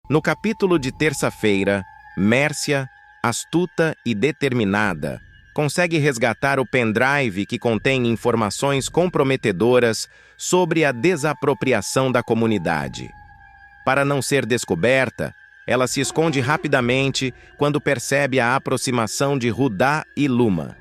No capítulo de terça-feira, Mércia, astuta e determinada, consegue resgatar o pendrive que contém informações comprometedoras sobre a desapropriação da comunidade. Para não ser descoberta, ela se esconde rapidamente quando percebe a aproximação de Rudá e Luma.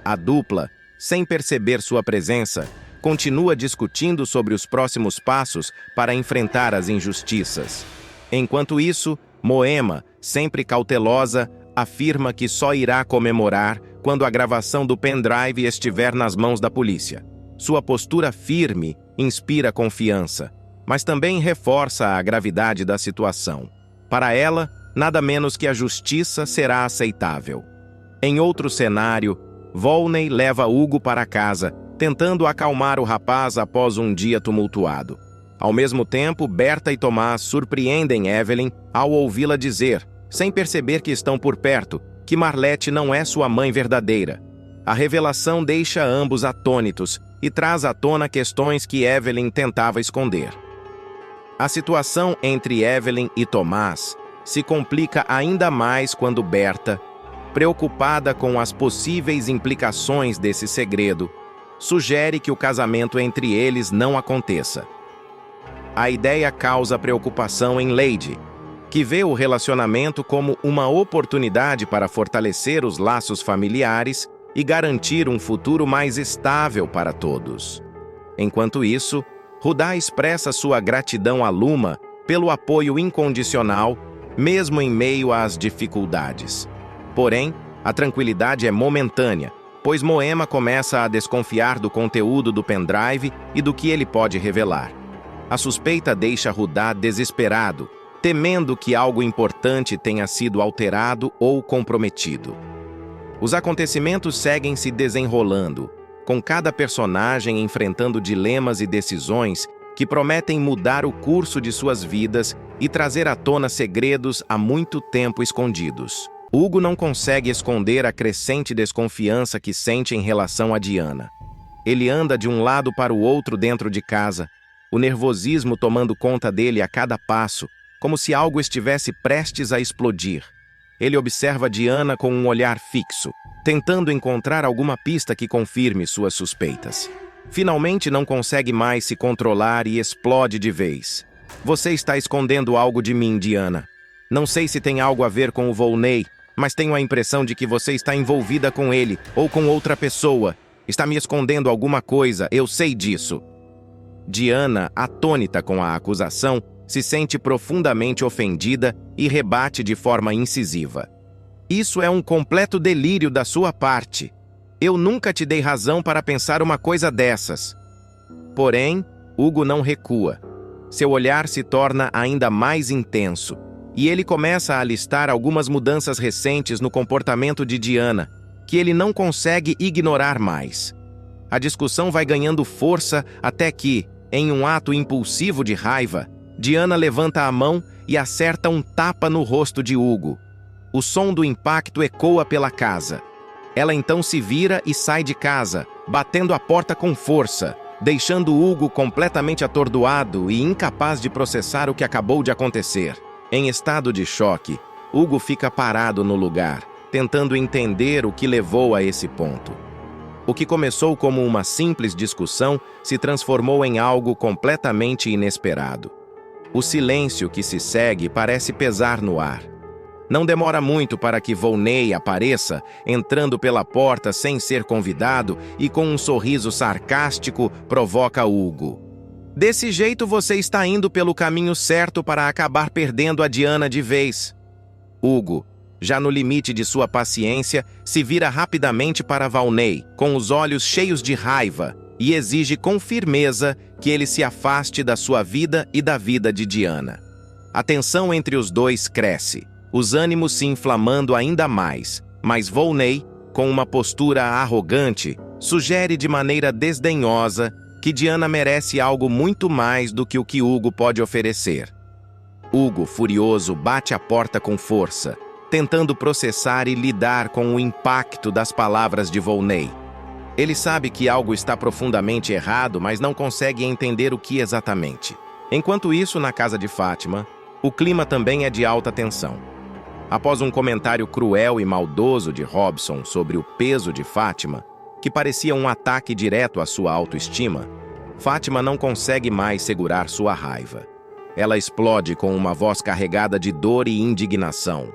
A dupla, sem perceber sua presença, continua discutindo sobre os próximos passos para enfrentar as injustiças. Enquanto isso, Moema, sempre cautelosa, afirma que só irá comemorar quando a gravação do pendrive estiver nas mãos da polícia. Sua postura firme inspira confiança, mas também reforça a gravidade da situação. Para ela, nada menos que a justiça será aceitável. Em outro cenário, Volney leva Hugo para casa, tentando acalmar o rapaz após um dia tumultuado. Ao mesmo tempo, Berta e Tomás surpreendem Evelyn ao ouvi-la dizer, sem perceber que estão por perto, que Marlete não é sua mãe verdadeira. A revelação deixa ambos atônitos e traz à tona questões que Evelyn tentava esconder. A situação entre Evelyn e Tomás se complica ainda mais quando Berta, preocupada com as possíveis implicações desse segredo, sugere que o casamento entre eles não aconteça. A ideia causa preocupação em Lady, que vê o relacionamento como uma oportunidade para fortalecer os laços familiares e garantir um futuro mais estável para todos. Enquanto isso, Rudá expressa sua gratidão a Luma pelo apoio incondicional, mesmo em meio às dificuldades. Porém, a tranquilidade é momentânea, pois Moema começa a desconfiar do conteúdo do pendrive e do que ele pode revelar. A suspeita deixa Rudá desesperado, temendo que algo importante tenha sido alterado ou comprometido. Os acontecimentos seguem se desenrolando, com cada personagem enfrentando dilemas e decisões que prometem mudar o curso de suas vidas e trazer à tona segredos há muito tempo escondidos. Hugo não consegue esconder a crescente desconfiança que sente em relação a Diana. Ele anda de um lado para o outro dentro de casa, o nervosismo tomando conta dele a cada passo, como se algo estivesse prestes a explodir. Ele observa Diana com um olhar fixo, tentando encontrar alguma pista que confirme suas suspeitas. Finalmente não consegue mais se controlar e explode de vez. Você está escondendo algo de mim, Diana. Não sei se tem algo a ver com o Volney, mas tenho a impressão de que você está envolvida com ele ou com outra pessoa. Está me escondendo alguma coisa, eu sei disso. Diana, atônita com a acusação, se sente profundamente ofendida e rebate de forma incisiva. Isso é um completo delírio da sua parte. Eu nunca te dei razão para pensar uma coisa dessas. Porém, Hugo não recua. Seu olhar se torna ainda mais intenso, e ele começa a listar algumas mudanças recentes no comportamento de Diana, que ele não consegue ignorar mais. A discussão vai ganhando força até que, em um ato impulsivo de raiva, Diana levanta a mão e acerta um tapa no rosto de Hugo. O som do impacto ecoa pela casa. Ela então se vira e sai de casa, batendo a porta com força, deixando Hugo completamente atordoado e incapaz de processar o que acabou de acontecer. Em estado de choque, Hugo fica parado no lugar, tentando entender o que levou a esse ponto. O que começou como uma simples discussão se transformou em algo completamente inesperado. O silêncio que se segue parece pesar no ar. Não demora muito para que Volney apareça, entrando pela porta sem ser convidado e com um sorriso sarcástico provoca Hugo. Desse jeito você está indo pelo caminho certo para acabar perdendo a Diana de vez. Hugo, já no limite de sua paciência, se vira rapidamente para Volney, com os olhos cheios de raiva, e exige com firmeza que ele se afaste da sua vida e da vida de Diana. A tensão entre os dois cresce, os ânimos se inflamando ainda mais, mas Volney, com uma postura arrogante, sugere de maneira desdenhosa que Diana merece algo muito mais do que o que Hugo pode oferecer. Hugo, furioso, bate a porta com força, tentando processar e lidar com o impacto das palavras de Volney. Ele sabe que algo está profundamente errado, mas não consegue entender o que exatamente. Enquanto isso, na casa de Fátima, O clima também é de alta tensão. Após um comentário cruel e maldoso de Robson sobre o peso de Fátima, que parecia um ataque direto à sua autoestima, Fátima não consegue mais segurar sua raiva. Ela explode com uma voz carregada de dor e indignação.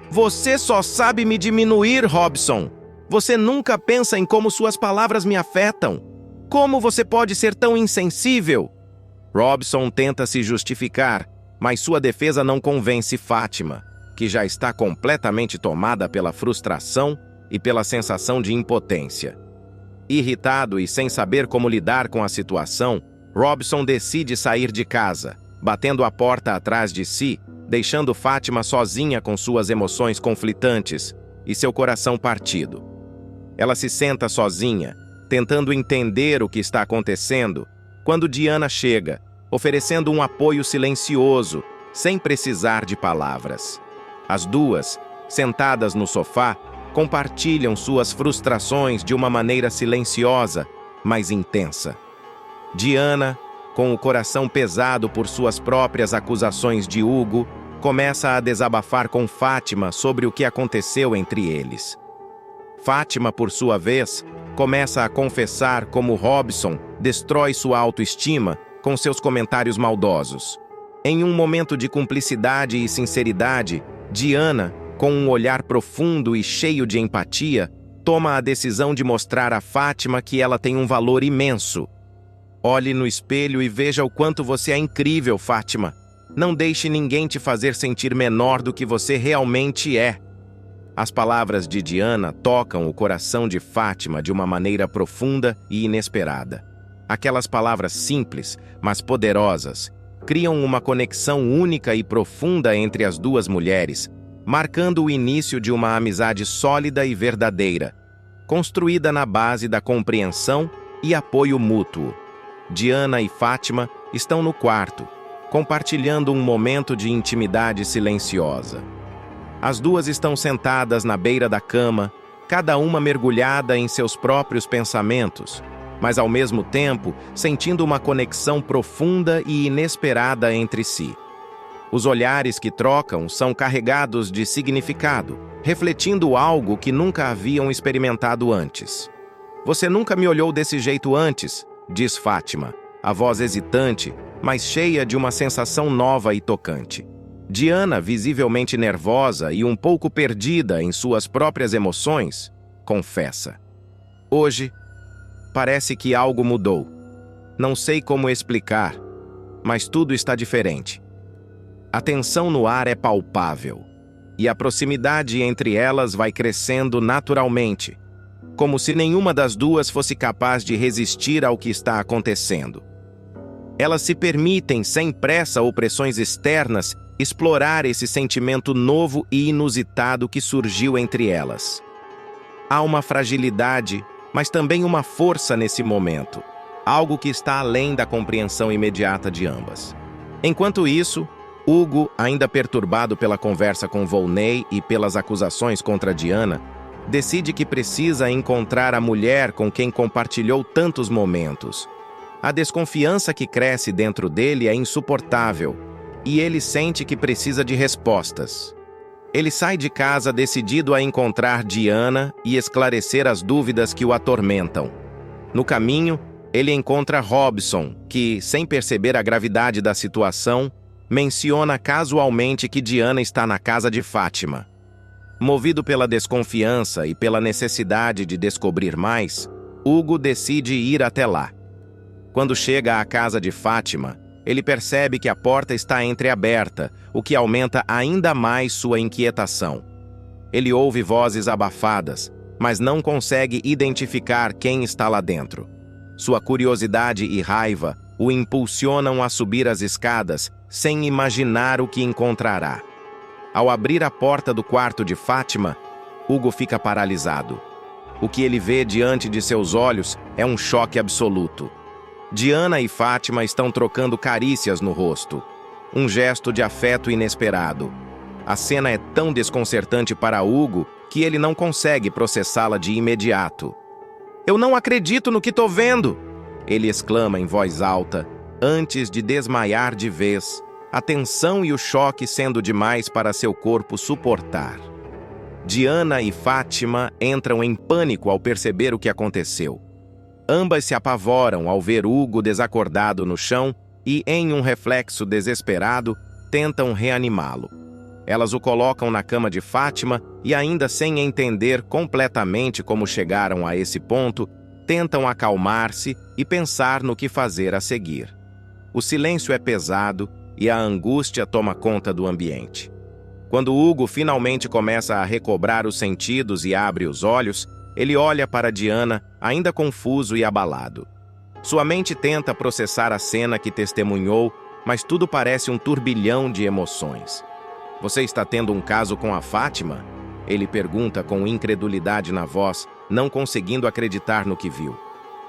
Você só sabe me diminuir, Robson! Você nunca pensa em como suas palavras me afetam! Como você pode ser tão insensível? Robson tenta se justificar, mas sua defesa não convence Fátima, que já está completamente tomada pela frustração e pela sensação de impotência. Irritado e sem saber como lidar com a situação, Robson decide sair de casa, batendo a porta atrás de si, deixando Fátima sozinha com suas emoções conflitantes e seu coração partido. Ela se senta sozinha, tentando entender o que está acontecendo, quando Diana chega, oferecendo um apoio silencioso, sem precisar de palavras. As duas, sentadas no sofá, compartilham suas frustrações de uma maneira silenciosa, mas intensa. Diana, com o coração pesado por suas próprias acusações de Hugo, começa a desabafar com Fátima sobre o que aconteceu entre eles. Fátima, por sua vez, começa a confessar como Robson destrói sua autoestima com seus comentários maldosos. Em um momento de cumplicidade e sinceridade, Diana, com um olhar profundo e cheio de empatia, toma a decisão de mostrar a Fátima que ela tem um valor imenso. Olhe no espelho e veja o quanto você é incrível, Fátima. Não deixe ninguém te fazer sentir menor do que você realmente é. As palavras de Diana tocam o coração de Fátima de uma maneira profunda e inesperada. Aquelas palavras simples, mas poderosas, criam uma conexão única e profunda entre as duas mulheres, marcando o início de uma amizade sólida e verdadeira, construída na base da compreensão e apoio mútuo. Diana e Fátima estão no quarto, compartilhando um momento de intimidade silenciosa. As duas estão sentadas na beira da cama, cada uma mergulhada em seus próprios pensamentos, mas ao mesmo tempo sentindo uma conexão profunda e inesperada entre si. Os olhares que trocam são carregados de significado, refletindo algo que nunca haviam experimentado antes. Você nunca me olhou desse jeito antes, diz Fátima, a voz hesitante, mas cheia de uma sensação nova e tocante. Diana, visivelmente nervosa e um pouco perdida em suas próprias emoções, confessa. Hoje, parece que algo mudou. Não sei como explicar, mas tudo está diferente. A tensão no ar é palpável, e a proximidade entre elas vai crescendo naturalmente, como se nenhuma das duas fosse capaz de resistir ao que está acontecendo. Elas se permitem, sem pressa ou pressões externas, explorar esse sentimento novo e inusitado que surgiu entre elas. Há uma fragilidade, mas também uma força nesse momento, algo que está além da compreensão imediata de ambas. Enquanto isso, Hugo, ainda perturbado pela conversa com Volney e pelas acusações contra Diana, decide que precisa encontrar a mulher com quem compartilhou tantos momentos. A desconfiança que cresce dentro dele é insuportável, e ele sente que precisa de respostas. Ele sai de casa decidido a encontrar Diana e esclarecer as dúvidas que o atormentam. No caminho, ele encontra Robson, que, sem perceber a gravidade da situação, menciona casualmente que Diana está na casa de Fátima. Movido pela desconfiança e pela necessidade de descobrir mais, Hugo decide ir até lá. Quando chega à casa de Fátima, ele percebe que a porta está entreaberta, o que aumenta ainda mais sua inquietação. Ele ouve vozes abafadas, mas não consegue identificar quem está lá dentro. Sua curiosidade e raiva o impulsionam a subir as escadas, sem imaginar o que encontrará. Ao abrir a porta do quarto de Fátima, Hugo fica paralisado. O que ele vê diante de seus olhos é um choque absoluto. Diana e Fátima estão trocando carícias no rosto, um gesto de afeto inesperado. A cena é tão desconcertante para Hugo que ele não consegue processá-la de imediato. "Eu não acredito no que estou vendo!" ele exclama em voz alta, antes de desmaiar de vez, a tensão e o choque sendo demais para seu corpo suportar. Diana e Fátima entram em pânico ao perceber o que aconteceu. Ambas se apavoram ao ver Hugo desacordado no chão e, em um reflexo desesperado, tentam reanimá-lo. Elas o colocam na cama de Fátima e, ainda sem entender completamente como chegaram a esse ponto, tentam acalmar-se e pensar no que fazer a seguir. O silêncio é pesado e a angústia toma conta do ambiente. Quando Hugo finalmente começa a recobrar os sentidos e abre os olhos, ele olha para Diana, ainda confuso e abalado. Sua mente tenta processar a cena que testemunhou, mas tudo parece um turbilhão de emoções. "Você está tendo um caso com a Fátima?" Ele pergunta com incredulidade na voz, não conseguindo acreditar no que viu.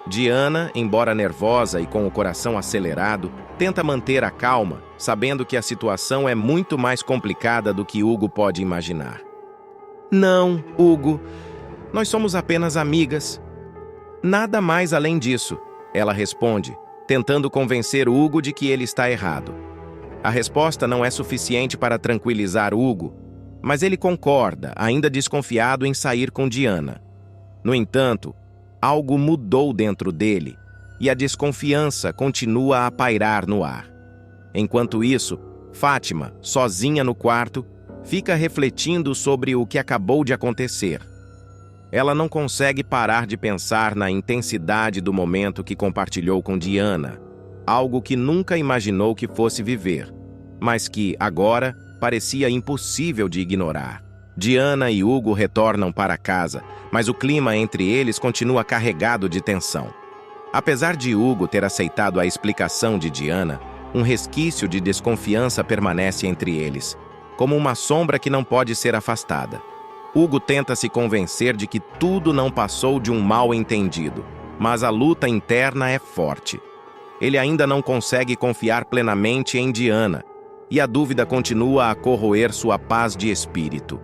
Diana, embora nervosa e com o coração acelerado, tenta manter a calma, sabendo que a situação é muito mais complicada do que Hugo pode imaginar. "Não, Hugo. Nós somos apenas amigas. Nada mais além disso", ela responde, tentando convencer Hugo de que ele está errado. A resposta não é suficiente para tranquilizar Hugo, mas ele concorda, ainda desconfiado em sair com Diana. No entanto, algo mudou dentro dele e a desconfiança continua a pairar no ar. Enquanto isso, Fátima, sozinha no quarto, fica refletindo sobre o que acabou de acontecer. Ela não consegue parar de pensar na intensidade do momento que compartilhou com Diana, algo que nunca imaginou que fosse viver, mas que, agora, parecia impossível de ignorar. Diana e Hugo retornam para casa, mas o clima entre eles continua carregado de tensão. Apesar de Hugo ter aceitado a explicação de Diana, um resquício de desconfiança permanece entre eles, como uma sombra que não pode ser afastada. Hugo tenta se convencer de que tudo não passou de um mal-entendido, mas a luta interna é forte. Ele ainda não consegue confiar plenamente em Diana, e a dúvida continua a corroer sua paz de espírito.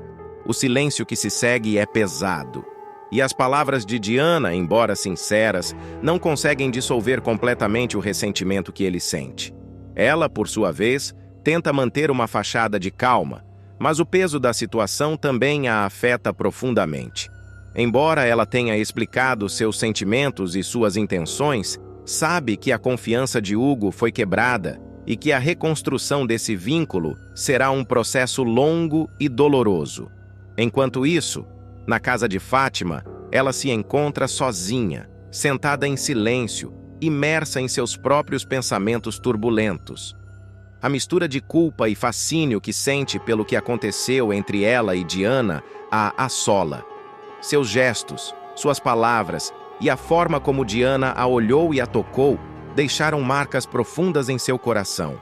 O silêncio que se segue é pesado, e as palavras de Diana, embora sinceras, não conseguem dissolver completamente o ressentimento que ele sente. Ela, por sua vez, tenta manter uma fachada de calma, mas o peso da situação também a afeta profundamente. Embora ela tenha explicado seus sentimentos e suas intenções, sabe que a confiança de Hugo foi quebrada e que a reconstrução desse vínculo será um processo longo e doloroso. Enquanto isso, na casa de Fátima, ela se encontra sozinha, sentada em silêncio, imersa em seus próprios pensamentos turbulentos. A mistura de culpa e fascínio que sente pelo que aconteceu entre ela e Diana a assola. Seus gestos, suas palavras e a forma como Diana a olhou e a tocou deixaram marcas profundas em seu coração.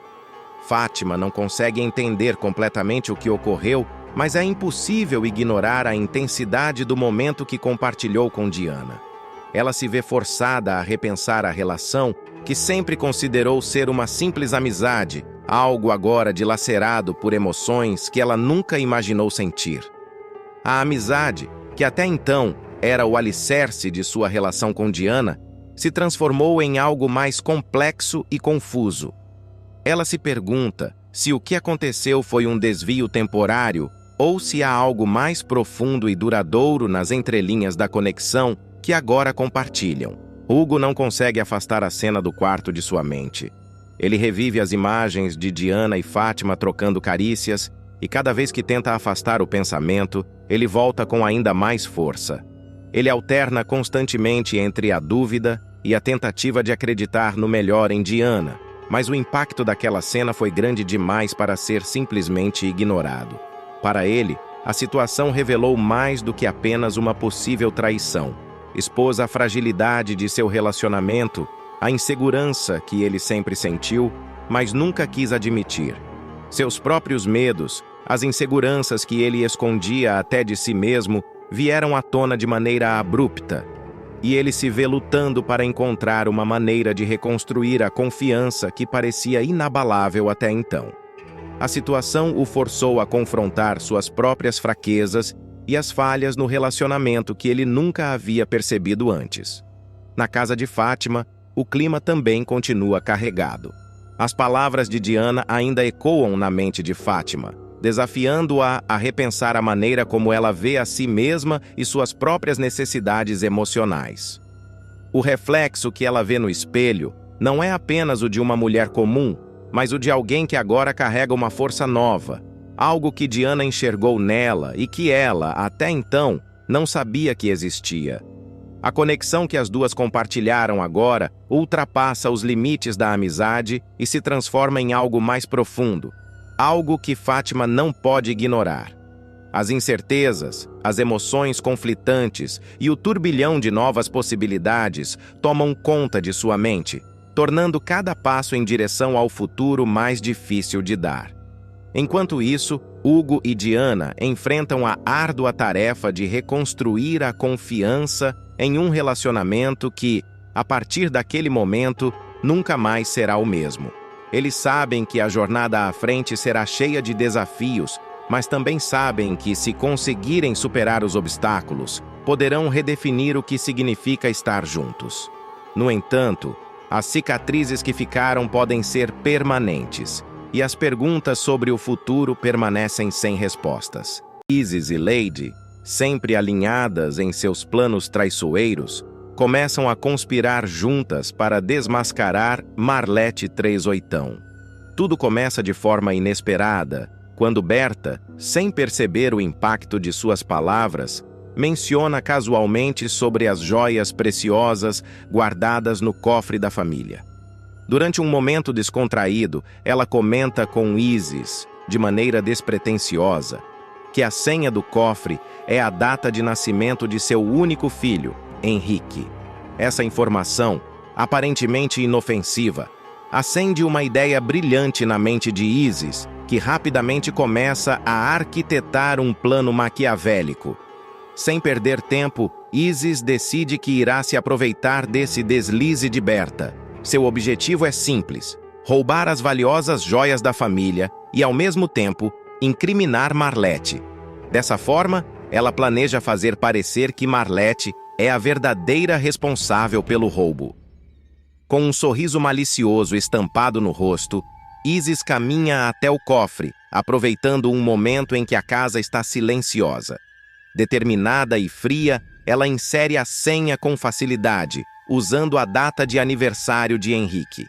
Fátima não consegue entender completamente o que ocorreu, mas é impossível ignorar a intensidade do momento que compartilhou com Diana. Ela se vê forçada a repensar a relação que sempre considerou ser uma simples amizade, algo agora dilacerado por emoções que ela nunca imaginou sentir. A amizade, que até então era o alicerce de sua relação com Diana, se transformou em algo mais complexo e confuso. Ela se pergunta se o que aconteceu foi um desvio temporário ou se há algo mais profundo e duradouro nas entrelinhas da conexão que agora compartilham. Hugo não consegue afastar a cena do quarto de sua mente. Ele revive as imagens de Diana e Fátima trocando carícias, e cada vez que tenta afastar o pensamento, ele volta com ainda mais força. Ele alterna constantemente entre a dúvida e a tentativa de acreditar no melhor em Diana, mas o impacto daquela cena foi grande demais para ser simplesmente ignorado. Para ele, a situação revelou mais do que apenas uma possível traição. Expôs a fragilidade de seu relacionamento, a insegurança que ele sempre sentiu, mas nunca quis admitir. Seus próprios medos, as inseguranças que ele escondia até de si mesmo, vieram à tona de maneira abrupta, e ele se vê lutando para encontrar uma maneira de reconstruir a confiança que parecia inabalável até então. A situação o forçou a confrontar suas próprias fraquezas e as falhas no relacionamento que ele nunca havia percebido antes. Na casa de Fátima, o clima também continua carregado. As palavras de Diana ainda ecoam na mente de Fátima, desafiando-a a repensar a maneira como ela vê a si mesma e suas próprias necessidades emocionais. O reflexo que ela vê no espelho não é apenas o de uma mulher comum, mas o de alguém que agora carrega uma força nova, algo que Diana enxergou nela e que ela, até então, não sabia que existia. A conexão que as duas compartilharam agora ultrapassa os limites da amizade e se transforma em algo mais profundo, algo que Fátima não pode ignorar. As incertezas, as emoções conflitantes e o turbilhão de novas possibilidades tomam conta de sua mente, tornando cada passo em direção ao futuro mais difícil de dar. Enquanto isso, Hugo e Diana enfrentam a árdua tarefa de reconstruir a confiança em um relacionamento que, a partir daquele momento, nunca mais será o mesmo. Eles sabem que a jornada à frente será cheia de desafios, mas também sabem que, se conseguirem superar os obstáculos, poderão redefinir o que significa estar juntos. No entanto, as cicatrizes que ficaram podem ser permanentes, e as perguntas sobre o futuro permanecem sem respostas. Isis e Lady, sempre alinhadas em seus planos traiçoeiros, começam a conspirar juntas para desmascarar Marlete Trezoitão. Tudo começa de forma inesperada, quando Berta, sem perceber o impacto de suas palavras, menciona casualmente sobre as joias preciosas guardadas no cofre da família. Durante um momento descontraído, ela comenta com Isis, de maneira despretensiosa, que a senha do cofre é a data de nascimento de seu único filho, Henrique. Essa informação, aparentemente inofensiva, acende uma ideia brilhante na mente de Isis, que rapidamente começa a arquitetar um plano maquiavélico. Sem perder tempo, Isis decide que irá se aproveitar desse deslize de Berta. Seu objetivo é simples: roubar as valiosas joias da família e, ao mesmo tempo, incriminar Marlete. Dessa forma, ela planeja fazer parecer que Marlete é a verdadeira responsável pelo roubo. Com um sorriso malicioso estampado no rosto, Isis caminha até o cofre, aproveitando um momento em que a casa está silenciosa. Determinada e fria, ela insere a senha com facilidade, usando a data de aniversário de Henrique.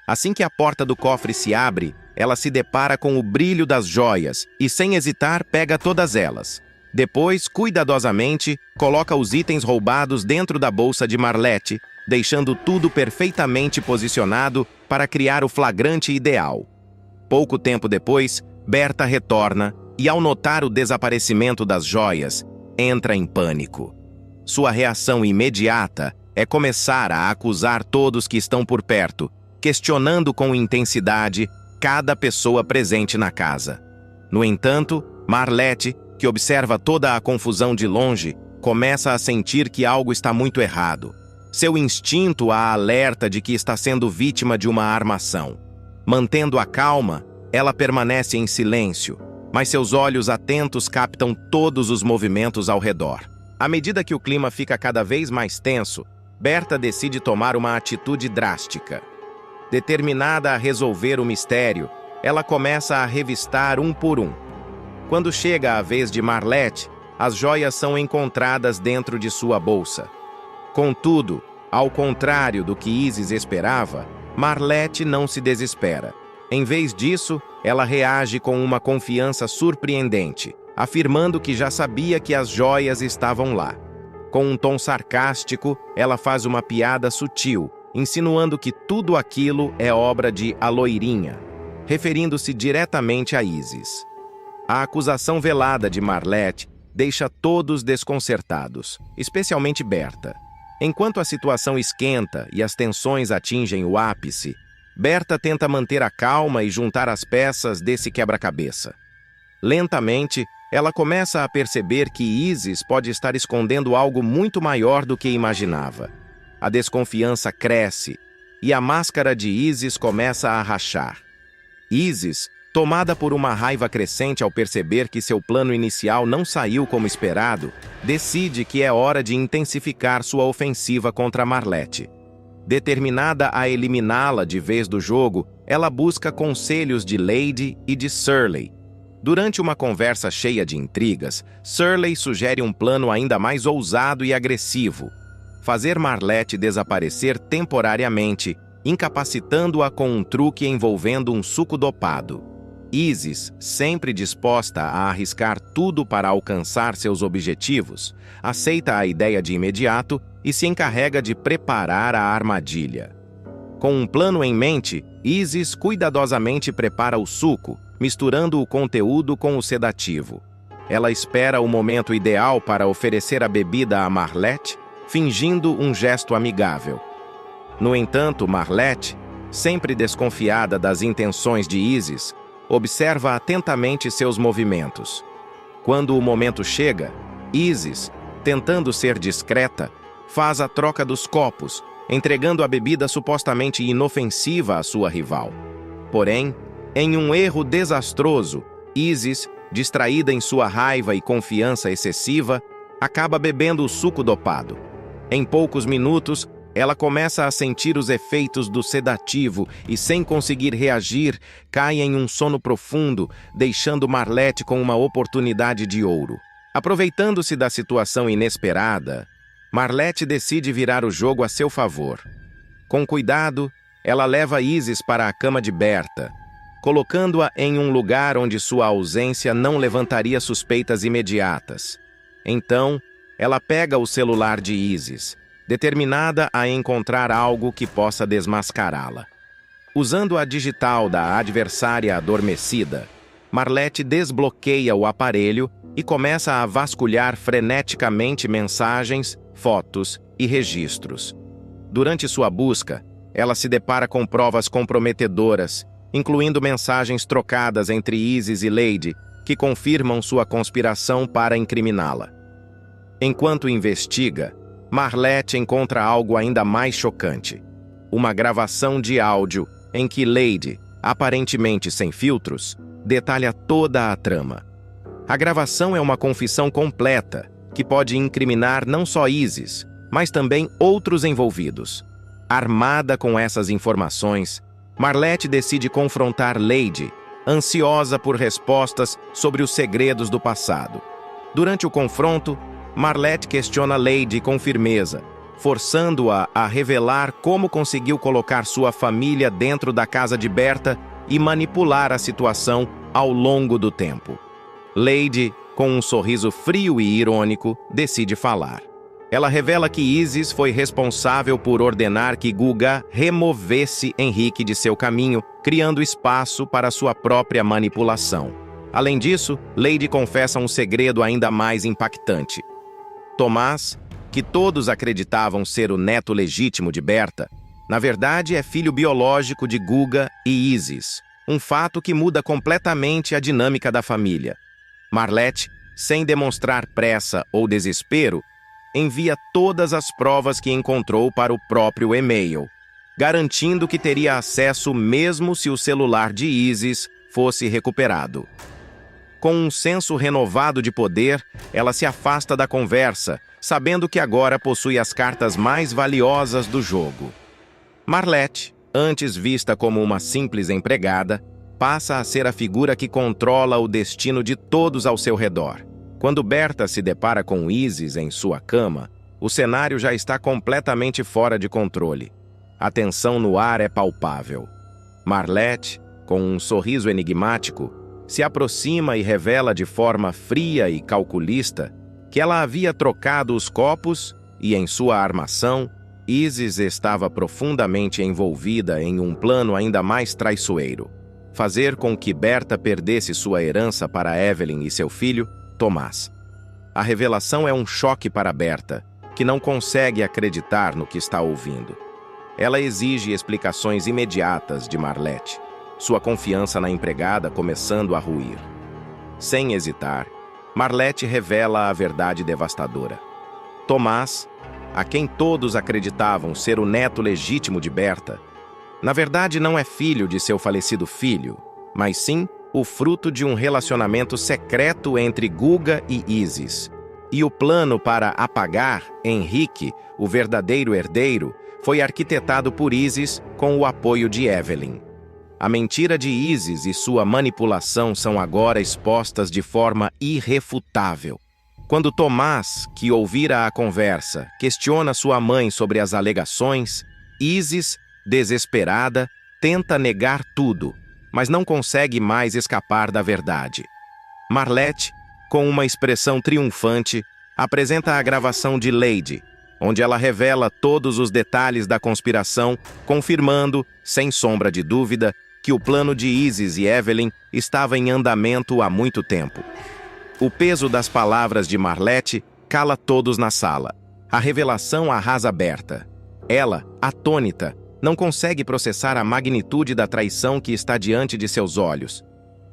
Assim que a porta do cofre se abre, ela se depara com o brilho das joias e, sem hesitar, pega todas elas. Depois, cuidadosamente, coloca os itens roubados dentro da bolsa de Marlete, deixando tudo perfeitamente posicionado para criar o flagrante ideal. Pouco tempo depois, Berta retorna e, ao notar o desaparecimento das joias, entra em pânico. Sua reação imediata é começar a acusar todos que estão por perto, questionando com intensidade cada pessoa presente na casa. No entanto, Marlete, que observa toda a confusão de longe, começa a sentir que algo está muito errado. Seu instinto a alerta de que está sendo vítima de uma armação. Mantendo a calma, ela permanece em silêncio, mas seus olhos atentos captam todos os movimentos ao redor. À medida que o clima fica cada vez mais tenso, Berta decide tomar uma atitude drástica. Determinada a resolver o mistério, ela começa a revistar um por um. Quando chega a vez de Marlete, as joias são encontradas dentro de sua bolsa. Contudo, ao contrário do que Isis esperava, Marlete não se desespera. Em vez disso, ela reage com uma confiança surpreendente, afirmando que já sabia que as joias estavam lá. Com um tom sarcástico, ela faz uma piada sutil, insinuando que tudo aquilo é obra de A Loirinha, referindo-se diretamente a Isis. A acusação velada de Marlete deixa todos desconcertados, especialmente Berta. Enquanto a situação esquenta e as tensões atingem o ápice, Berta tenta manter a calma e juntar as peças desse quebra-cabeça. Lentamente, ela começa a perceber que Isis pode estar escondendo algo muito maior do que imaginava. A desconfiança cresce e a máscara de Isis começa a rachar. Isis, tomada por uma raiva crescente ao perceber que seu plano inicial não saiu como esperado, decide que é hora de intensificar sua ofensiva contra Marlete. Determinada a eliminá-la de vez do jogo, ela busca conselhos de Lady e de Surley. Durante uma conversa cheia de intrigas, Surley sugere um plano ainda mais ousado e agressivo: fazer Marlette desaparecer temporariamente, incapacitando-a com um truque envolvendo um suco dopado. Isis, sempre disposta a arriscar tudo para alcançar seus objetivos, aceita a ideia de imediato e se encarrega de preparar a armadilha. Com um plano em mente, Isis cuidadosamente prepara o suco, misturando o conteúdo com o sedativo. Ela espera o momento ideal para oferecer a bebida a Marlette, fingindo um gesto amigável. No entanto, Marlette, sempre desconfiada das intenções de Isis, observa atentamente seus movimentos. Quando o momento chega, Isis, tentando ser discreta, faz a troca dos copos, entregando a bebida supostamente inofensiva à sua rival. Porém, em um erro desastroso, Isis, distraída em sua raiva e confiança excessiva, acaba bebendo o suco dopado. Em poucos minutos, ela começa a sentir os efeitos do sedativo e, sem conseguir reagir, cai em um sono profundo, deixando Marlette com uma oportunidade de ouro. Aproveitando-se da situação inesperada, Marlette decide virar o jogo a seu favor. Com cuidado, ela leva Isis para a cama de Berta, colocando-a em um lugar onde sua ausência não levantaria suspeitas imediatas. Então, ela pega o celular de Isis, determinada a encontrar algo que possa desmascará-la. Usando a digital da adversária adormecida, Marlette desbloqueia o aparelho e começa a vasculhar freneticamente mensagens, fotos e registros. Durante sua busca, ela se depara com provas comprometedoras, incluindo mensagens trocadas entre Isis e Lady, que confirmam sua conspiração para incriminá-la. Enquanto investiga, Marlette encontra algo ainda mais chocante: uma gravação de áudio em que Lady, aparentemente sem filtros, detalha toda a trama. A gravação é uma confissão completa, que pode incriminar não só Isis, mas também outros envolvidos. Armada com essas informações, Marlette decide confrontar Lady, ansiosa por respostas sobre os segredos do passado. Durante o confronto, Marlette questiona Lady com firmeza, forçando-a a revelar como conseguiu colocar sua família dentro da casa de Berta e manipular a situação ao longo do tempo. Lady, com um sorriso frio e irônico, decide falar. Ela revela que Isis foi responsável por ordenar que Guga removesse Henrique de seu caminho, criando espaço para sua própria manipulação. Além disso, Lady confessa um segredo ainda mais impactante. Tomás, que todos acreditavam ser o neto legítimo de Berta, na verdade é filho biológico de Guga e Isis, um fato que muda completamente a dinâmica da família. Marlette, sem demonstrar pressa ou desespero, envia todas as provas que encontrou para o próprio e-mail, garantindo que teria acesso mesmo se o celular de Isis fosse recuperado. Com um senso renovado de poder, ela se afasta da conversa, sabendo que agora possui as cartas mais valiosas do jogo. Marlette, antes vista como uma simples empregada, passa a ser a figura que controla o destino de todos ao seu redor. Quando Berta se depara com Isis em sua cama, o cenário já está completamente fora de controle. A tensão no ar é palpável. Marlette, com um sorriso enigmático, se aproxima e revela de forma fria e calculista que ela havia trocado os copos e, em sua armação, Isis estava profundamente envolvida em um plano ainda mais traiçoeiro: fazer com que Berta perdesse sua herança para Evelyn e seu filho, Tomás. A revelação é um choque para Berta, que não consegue acreditar no que está ouvindo. Ela exige explicações imediatas de Marlette, sua confiança na empregada começando a ruir. Sem hesitar, Marlette revela a verdade devastadora. Tomás, a quem todos acreditavam ser o neto legítimo de Berta, na verdade não é filho de seu falecido filho, mas sim o fruto de um relacionamento secreto entre Guga e Isis. E o plano para apagar Henrique, o verdadeiro herdeiro, foi arquitetado por Isis com o apoio de Evelyn. A mentira de Isis e sua manipulação são agora expostas de forma irrefutável. Quando Tomás, que ouvira a conversa, questiona sua mãe sobre as alegações, Isis, desesperada, tenta negar tudo, mas não consegue mais escapar da verdade. Marlete, com uma expressão triunfante, apresenta a gravação de Lady, onde ela revela todos os detalhes da conspiração, confirmando, sem sombra de dúvida, que o plano de Isis e Evelyn estava em andamento há muito tempo. O peso das palavras de Marlete cala todos na sala. A revelação arrasa Berta. Ela, atônita, não consegue processar a magnitude da traição que está diante de seus olhos.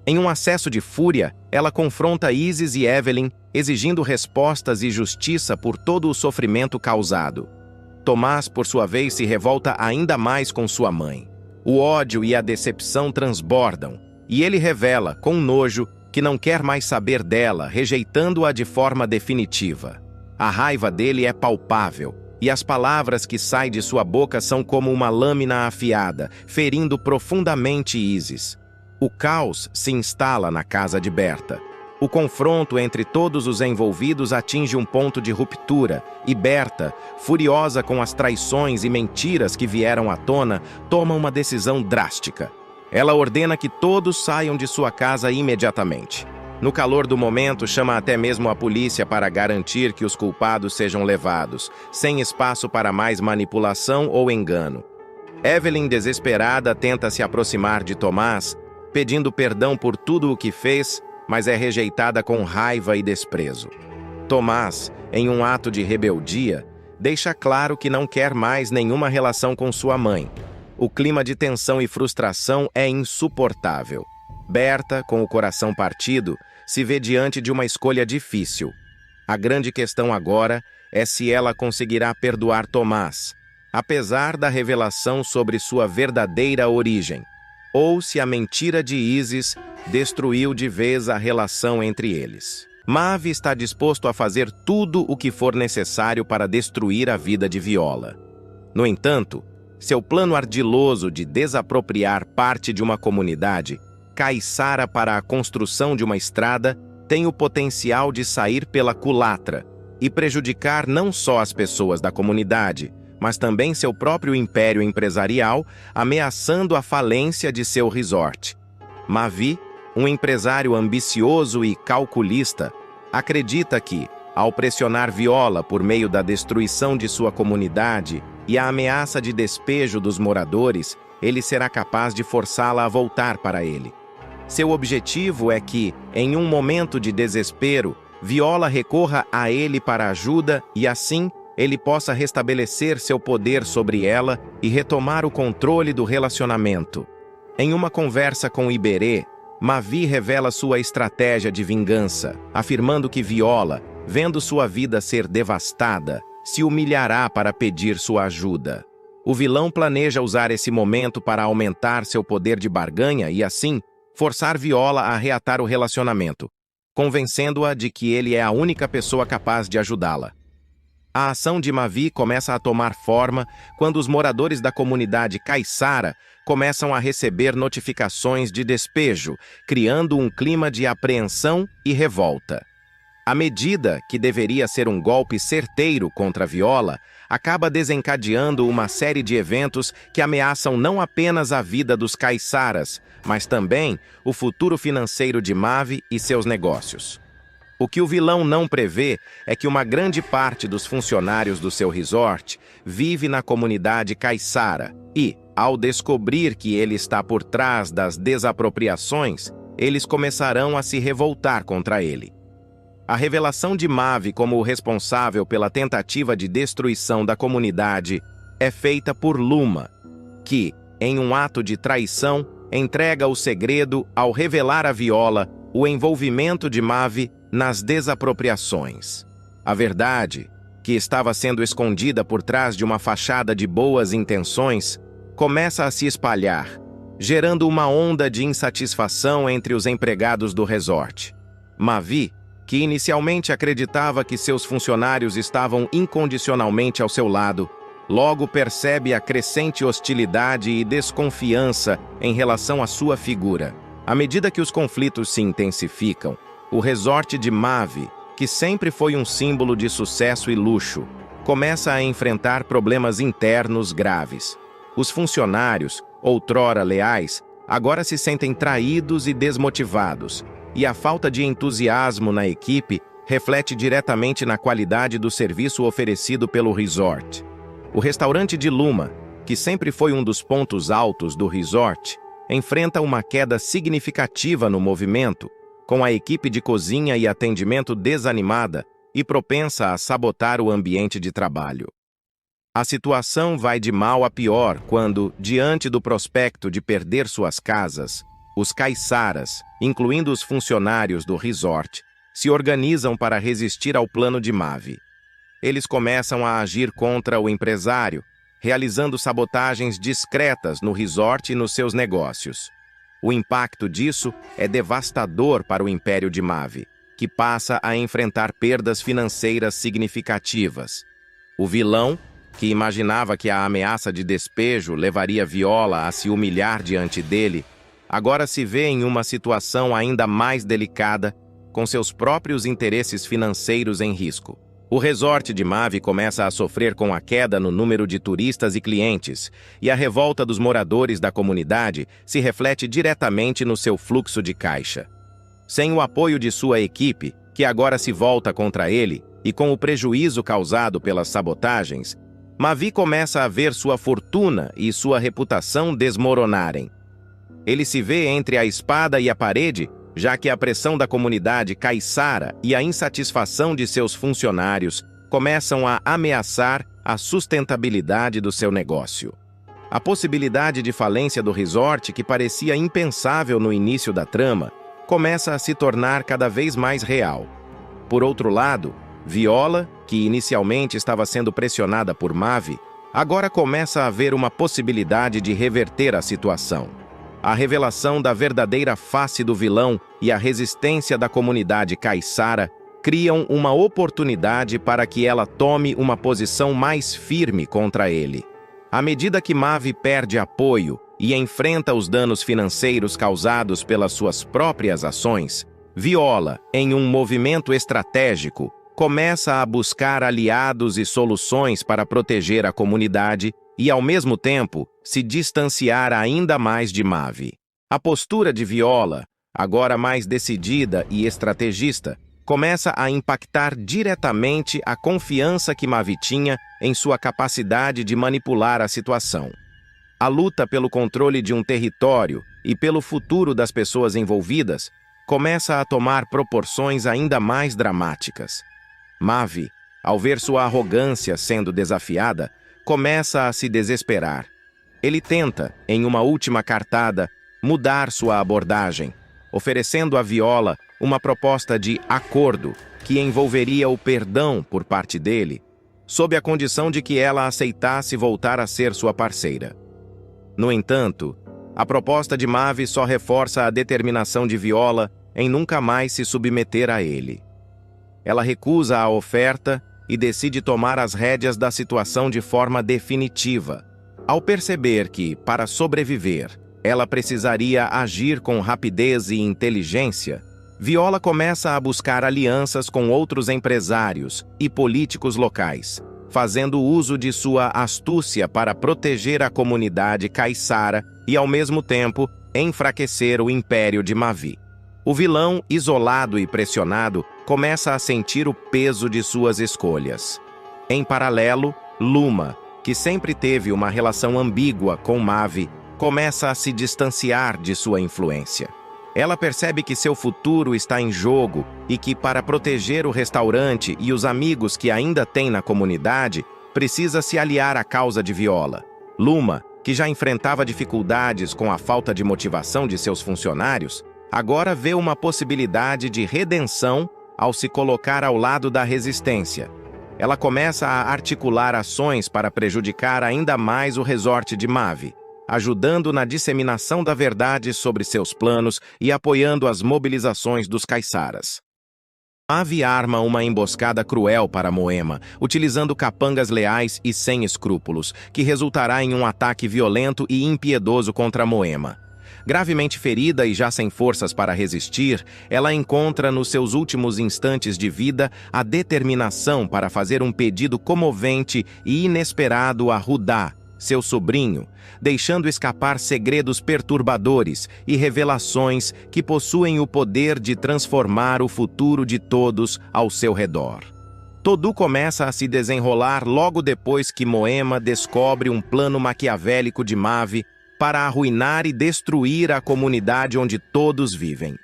Em um acesso de fúria, ela confronta Isis e Evelyn, exigindo respostas e justiça por todo o sofrimento causado. Tomás, por sua vez, se revolta ainda mais com sua mãe. O ódio e a decepção transbordam, e ele revela, com nojo, que não quer mais saber dela, rejeitando-a de forma definitiva. A raiva dele é palpável, e as palavras que saem de sua boca são como uma lâmina afiada, ferindo profundamente Isis. O caos se instala na casa de Berta. O confronto entre todos os envolvidos atinge um ponto de ruptura, e Berta, furiosa com as traições e mentiras que vieram à tona, toma uma decisão drástica. Ela ordena que todos saiam de sua casa imediatamente. No calor do momento, chama até mesmo a polícia para garantir que os culpados sejam levados, sem espaço para mais manipulação ou engano. Evelyn, desesperada, tenta se aproximar de Tomás, pedindo perdão por tudo o que fez, mas é rejeitada com raiva e desprezo. Tomás, em um ato de rebeldia, deixa claro que não quer mais nenhuma relação com sua mãe. O clima de tensão e frustração é insuportável. Berta, com o coração partido, se vê diante de uma escolha difícil. A grande questão agora é se ela conseguirá perdoar Tomás, apesar da revelação sobre sua verdadeira origem, ou se a mentira de Isis destruiu de vez a relação entre eles. Mavi está disposto a fazer tudo o que for necessário para destruir a vida de Viola. No entanto, seu plano ardiloso de desapropriar parte de uma comunidade, caiçara para a construção de uma estrada, tem o potencial de sair pela culatra e prejudicar não só as pessoas da comunidade, mas também seu próprio império empresarial, ameaçando a falência de seu resort. Mavi, um empresário ambicioso e calculista, acredita que, ao pressionar Viola por meio da destruição de sua comunidade e a ameaça de despejo dos moradores, ele será capaz de forçá-la a voltar para ele. Seu objetivo é que, em um momento de desespero, Viola recorra a ele para ajuda e, assim, ele possa restabelecer seu poder sobre ela e retomar o controle do relacionamento. Em uma conversa com Iberê, Mavi revela sua estratégia de vingança, afirmando que Viola, vendo sua vida ser devastada, se humilhará para pedir sua ajuda. O vilão planeja usar esse momento para aumentar seu poder de barganha e, assim, forçar Viola a reatar o relacionamento, convencendo-a de que ele é a única pessoa capaz de ajudá-la. A ação de Mavi começa a tomar forma quando os moradores da comunidade caiçara começam a receber notificações de despejo, criando um clima de apreensão e revolta. A medida, que deveria ser um golpe certeiro contra Viola, acaba desencadeando uma série de eventos que ameaçam não apenas a vida dos caiçaras, mas também o futuro financeiro de Mavi e seus negócios. O que o vilão não prevê é que uma grande parte dos funcionários do seu resort vive na comunidade caiçara e, ao descobrir que ele está por trás das desapropriações, eles começarão a se revoltar contra ele. A revelação de Mavi como o responsável pela tentativa de destruição da comunidade é feita por Luma, que, em um ato de traição, entrega o segredo ao revelar a Viola o envolvimento de Mavi nas desapropriações. A verdade, que estava sendo escondida por trás de uma fachada de boas intenções, começa a se espalhar, gerando uma onda de insatisfação entre os empregados do resort. Mavi, que inicialmente acreditava que seus funcionários estavam incondicionalmente ao seu lado, Logo percebe a crescente hostilidade e desconfiança em relação à sua figura. À medida que os conflitos se intensificam, o resort de Mavi, que sempre foi um símbolo de sucesso e luxo, começa a enfrentar problemas internos graves. Os funcionários, outrora leais, agora se sentem traídos e desmotivados, e a falta de entusiasmo na equipe reflete diretamente na qualidade do serviço oferecido pelo resort. O restaurante de Luma, que sempre foi um dos pontos altos do resort, enfrenta uma queda significativa no movimento, com a equipe de cozinha e atendimento desanimada e propensa a sabotar o ambiente de trabalho. A situação vai de mal a pior quando, diante do prospecto de perder suas casas, os caiçaras, incluindo os funcionários do resort, se organizam para resistir ao plano de Mavi. Eles começam a agir contra o empresário, realizando sabotagens discretas no resort e nos seus negócios. O impacto disso é devastador para o Império de Mavi, que passa a enfrentar perdas financeiras significativas. O vilão, que imaginava que a ameaça de despejo levaria Viola a se humilhar diante dele, agora se vê em uma situação ainda mais delicada, com seus próprios interesses financeiros em risco. O resort de Mavi começa a sofrer com a queda no número de turistas e clientes, e a revolta dos moradores da comunidade se reflete diretamente no seu fluxo de caixa. Sem o apoio de sua equipe, que agora se volta contra ele, e com o prejuízo causado pelas sabotagens, Mavi começa a ver sua fortuna e sua reputação desmoronarem. Ele se vê entre a espada e a parede, já que a pressão da comunidade caiçara e a insatisfação de seus funcionários começam a ameaçar a sustentabilidade do seu negócio. A possibilidade de falência do resort, que parecia impensável no início da trama, começa a se tornar cada vez mais real. Por outro lado, Viola, que inicialmente estava sendo pressionada por Mavi, agora começa a ver uma possibilidade de reverter a situação. A revelação da verdadeira face do vilão e a resistência da comunidade caiçara criam uma oportunidade para que ela tome uma posição mais firme contra ele. À medida que Mavi perde apoio e enfrenta os danos financeiros causados pelas suas próprias ações, Viola, em um movimento estratégico, começa a buscar aliados e soluções para proteger a comunidade e, ao mesmo tempo, se distanciar ainda mais de Mavi. A postura de Viola, agora mais decidida e estrategista, começa a impactar diretamente a confiança que Mavi tinha em sua capacidade de manipular a situação. A luta pelo controle de um território e pelo futuro das pessoas envolvidas começa a tomar proporções ainda mais dramáticas. Mavi, ao ver sua arrogância sendo desafiada, começa a se desesperar. Ele tenta, em uma última cartada, mudar sua abordagem, oferecendo a Viola uma proposta de acordo que envolveria o perdão por parte dele, sob a condição de que ela aceitasse voltar a ser sua parceira. No entanto, a proposta de Mavi só reforça a determinação de Viola em nunca mais se submeter a ele. Ela recusa a oferta e decide tomar as rédeas da situação de forma definitiva. Ao perceber que, para sobreviver, ela precisaria agir com rapidez e inteligência, Viola começa a buscar alianças com outros empresários e políticos locais, fazendo uso de sua astúcia para proteger a comunidade caiçara e, ao mesmo tempo, enfraquecer o Império de Mavi. O vilão, isolado e pressionado, começa a sentir o peso de suas escolhas. Em paralelo, Luma, que sempre teve uma relação ambígua com Mavi, começa a se distanciar de sua influência. Ela percebe que seu futuro está em jogo e que, para proteger o restaurante e os amigos que ainda tem na comunidade, precisa se aliar à causa de Viola. Luma, que já enfrentava dificuldades com a falta de motivação de seus funcionários, agora vê uma possibilidade de redenção ao se colocar ao lado da resistência. Ela começa a articular ações para prejudicar ainda mais o resort de Mavi, ajudando na disseminação da verdade sobre seus planos e apoiando as mobilizações dos caiçaras. Mavi arma uma emboscada cruel para Moema, utilizando capangas leais e sem escrúpulos, que resultará em um ataque violento e impiedoso contra Moema. Gravemente ferida e já sem forças para resistir, ela encontra nos seus últimos instantes de vida a determinação para fazer um pedido comovente e inesperado a Rudá, seu sobrinho, deixando escapar segredos perturbadores e revelações que possuem o poder de transformar o futuro de todos ao seu redor. Tudo começa a se desenrolar logo depois que Moema descobre um plano maquiavélico de Mavi para arruinar e destruir a comunidade onde todos vivem.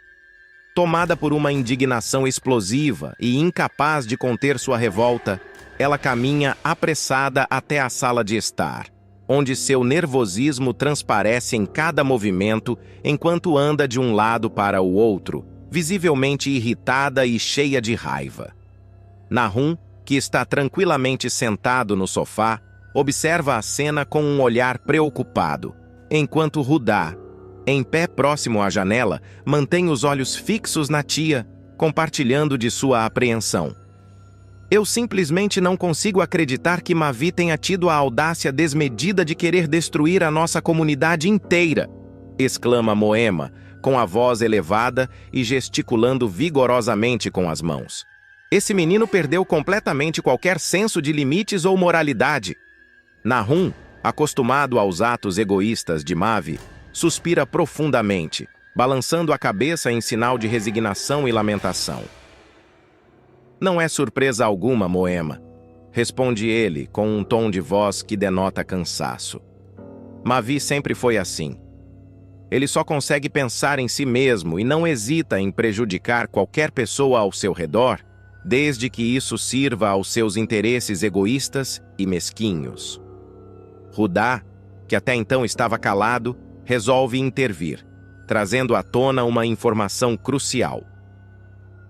Tomada por uma indignação explosiva e incapaz de conter sua revolta, ela caminha apressada até a sala de estar, onde seu nervosismo transparece em cada movimento enquanto anda de um lado para o outro, visivelmente irritada e cheia de raiva. Nahum, que está tranquilamente sentado no sofá, observa a cena com um olhar preocupado, enquanto Rudá, em pé próximo à janela, mantém os olhos fixos na tia, compartilhando de sua apreensão. Eu simplesmente não consigo acreditar que Mavi tenha tido a audácia desmedida de querer destruir a nossa comunidade inteira, exclama Moema, com a voz elevada e gesticulando vigorosamente com as mãos. Esse menino perdeu completamente qualquer senso de limites ou moralidade. Nahum, acostumado aos atos egoístas de Mavi, suspira profundamente, balançando a cabeça em sinal de resignação e lamentação. Não é surpresa alguma, Moema, responde ele com um tom de voz que denota cansaço. Mavi sempre foi assim. Ele só consegue pensar em si mesmo e não hesita em prejudicar qualquer pessoa ao seu redor, desde que isso sirva aos seus interesses egoístas e mesquinhos. Rudá, que até então estava calado, resolve intervir, trazendo à tona uma informação crucial.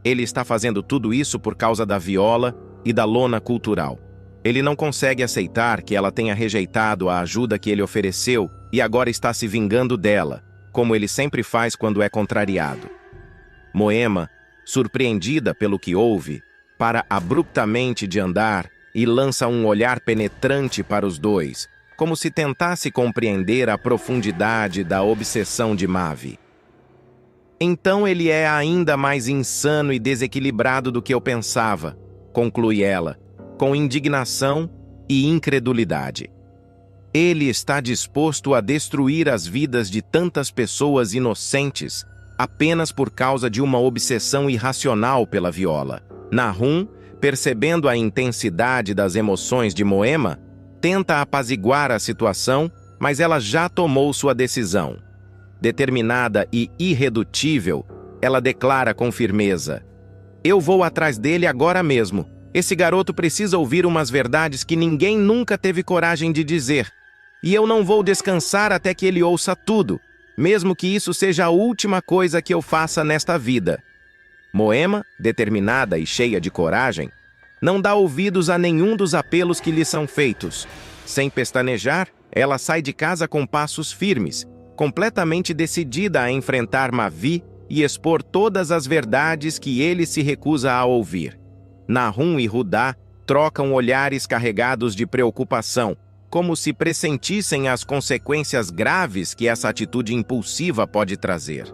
Ele está fazendo tudo isso por causa da viola e da lona cultural. Ele não consegue aceitar que ela tenha rejeitado a ajuda que ele ofereceu e agora está se vingando dela, como ele sempre faz quando é contrariado. Moema, surpreendida pelo que ouve, para abruptamente de andar e lança um olhar penetrante para os dois, como se tentasse compreender a profundidade da obsessão de Mavi. Então ele é ainda mais insano e desequilibrado do que eu pensava, conclui ela, com indignação e incredulidade. Ele está disposto a destruir as vidas de tantas pessoas inocentes apenas por causa de uma obsessão irracional pela viola. Nahum, percebendo a intensidade das emoções de Moema, tenta apaziguar a situação, mas ela já tomou sua decisão. Determinada e irredutível, ela declara com firmeza: "Eu vou atrás dele agora mesmo. Esse garoto precisa ouvir umas verdades que ninguém nunca teve coragem de dizer. E eu não vou descansar até que ele ouça tudo, mesmo que isso seja a última coisa que eu faça nesta vida." Moema, determinada e cheia de coragem, não dá ouvidos a nenhum dos apelos que lhe são feitos. Sem pestanejar, ela sai de casa com passos firmes, completamente decidida a enfrentar Mavi e expor todas as verdades que ele se recusa a ouvir. Nahum e Rudá trocam olhares carregados de preocupação, como se pressentissem as consequências graves que essa atitude impulsiva pode trazer.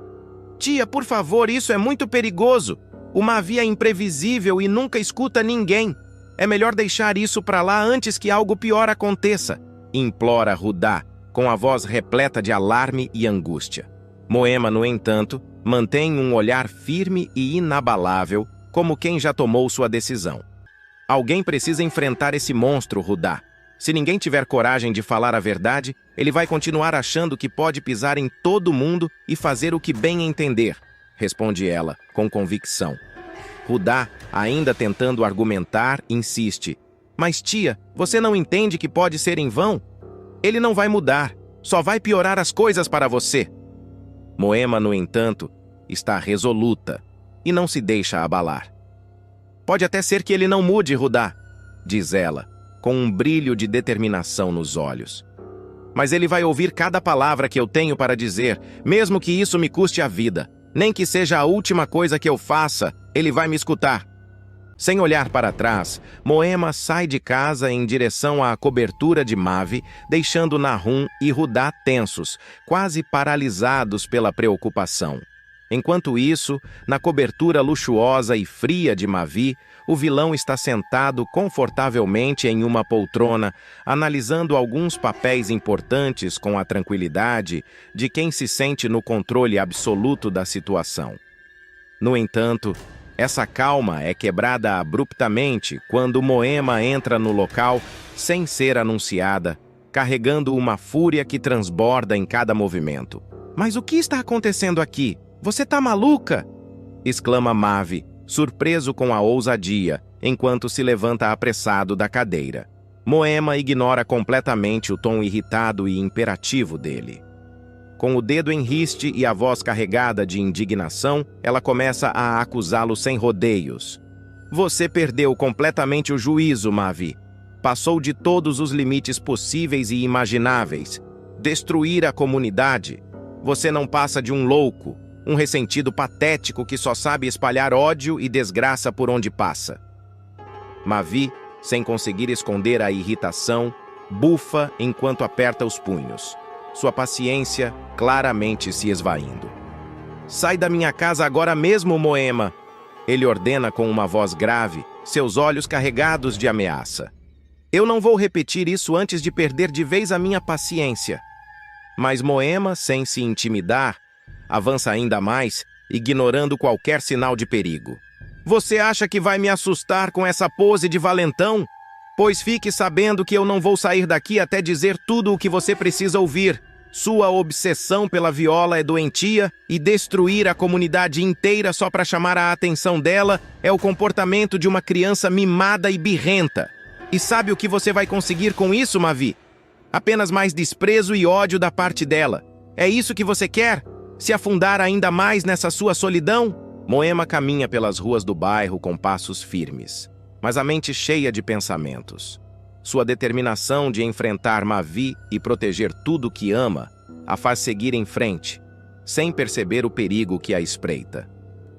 "Tia, por favor, isso é muito perigoso. O Mavi é imprevisível e nunca escuta ninguém. É melhor deixar isso para lá antes que algo pior aconteça", implora Rudá, com a voz repleta de alarme e angústia. Moema, no entanto, mantém um olhar firme e inabalável, como quem já tomou sua decisão. "Alguém precisa enfrentar esse monstro, Rudá. Se ninguém tiver coragem de falar a verdade, ele vai continuar achando que pode pisar em todo mundo e fazer o que bem entender", responde ela, com convicção. Rudá, ainda tentando argumentar, insiste: "Mas tia, você não entende que pode ser em vão? Ele não vai mudar, só vai piorar as coisas para você." Moema, no entanto, está resoluta e não se deixa abalar. "Pode até ser que ele não mude, Rudá", diz ela, com um brilho de determinação nos olhos. "Mas ele vai ouvir cada palavra que eu tenho para dizer, mesmo que isso me custe a vida. Nem que seja a última coisa que eu faça, Ele vai me escutar. Sem olhar para trás, Moema sai de casa em direção à cobertura de Mavi, deixando Nahum e Rudá tensos, quase paralisados pela preocupação. Enquanto isso, na cobertura luxuosa e fria de Mavi, o vilão está sentado confortavelmente em uma poltrona, analisando alguns papéis importantes com a tranquilidade de quem se sente no controle absoluto da situação. No entanto, essa calma é quebrada abruptamente quando Moema entra no local sem ser anunciada, carregando uma fúria que transborda em cada movimento. "Mas o que está acontecendo aqui? Você tá maluca?" exclama Mavi, surpreso com a ousadia, enquanto se levanta apressado da cadeira. Moema ignora completamente o tom irritado e imperativo dele. Com o dedo em riste e a voz carregada de indignação, ela começa a acusá-lo sem rodeios. "Você perdeu completamente o juízo, Mavi. Passou de todos os limites possíveis e imagináveis. Destruir a comunidade. Você não passa de um louco, um ressentido patético que só sabe espalhar ódio e desgraça por onde passa." Mavi, sem conseguir esconder a irritação, bufa enquanto aperta os punhos. Sua paciência claramente se esvaindo. "Sai da minha casa agora mesmo, Moema!" Ele ordena com uma voz grave, seus olhos carregados de ameaça. "Eu não vou repetir isso antes de perder de vez a minha paciência." Mas Moema, sem se intimidar, avança ainda mais, ignorando qualquer sinal de perigo. "Você acha que vai me assustar com essa pose de valentão? Pois fique sabendo que eu não vou sair daqui até dizer tudo o que você precisa ouvir. Sua obsessão pela Viola é doentia e destruir a comunidade inteira só para chamar a atenção dela é o comportamento de uma criança mimada e birrenta. E sabe o que você vai conseguir com isso, Mavi? Apenas mais desprezo e ódio da parte dela. É isso que você quer? Se afundar ainda mais nessa sua solidão?" Moema caminha pelas ruas do bairro com passos firmes, mas a mente cheia de pensamentos. Sua determinação de enfrentar Mavi e proteger tudo que ama a faz seguir em frente, sem perceber o perigo que a espreita.